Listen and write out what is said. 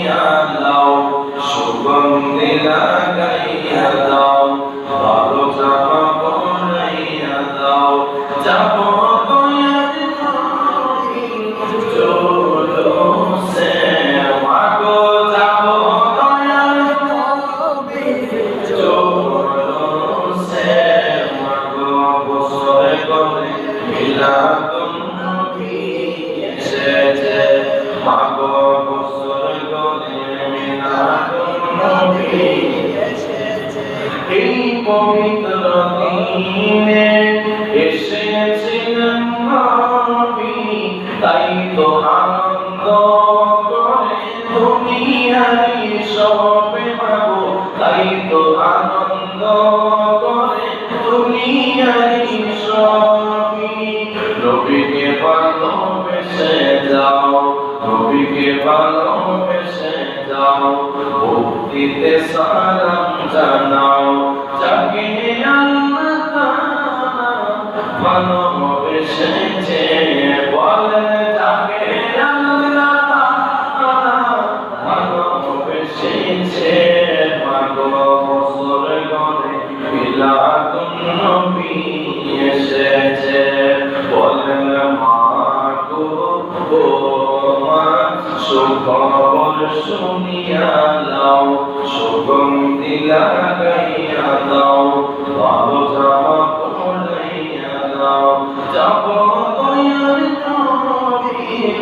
শুনিয়া দাও সুগন্ধি লাগাইয়া দাও ভালো জামা পরাইয়া দাও যাব দয়ার নবীর জোলসে মাগো যাব দয়ার নবীর জোলসে মাগো বছরে করে মিলাদুন নবী এসেছে মাগো বছরে করে মিলাদুন নবী এসেছে এই পবিত্র দিনে এসেছিলেন নবী তাই তো আনন্দ করে দুনিয়ারি সবে মাগো তাই তো আনন্দ করে দুনিয়ারি সবই নবীকে ভালোবেসে যাও নবীকে ভালোবেসে যাও ভক্তিতে সালাম জানাও যাকে আল্লাহ তাআলা ভালোবেসেছে বলেন যাকে আল্লাহ তাআলা ভালোবেসেছে মাগো বছর গড়ে মিলাদুন নবী এসেছে বলেন মাগো ও মা সুখবর শুনিয়া দাও সুগন্ধি লাগাইয়া দাও ভালো জামা পরাইয়া দাও যাব দয়ার নবীর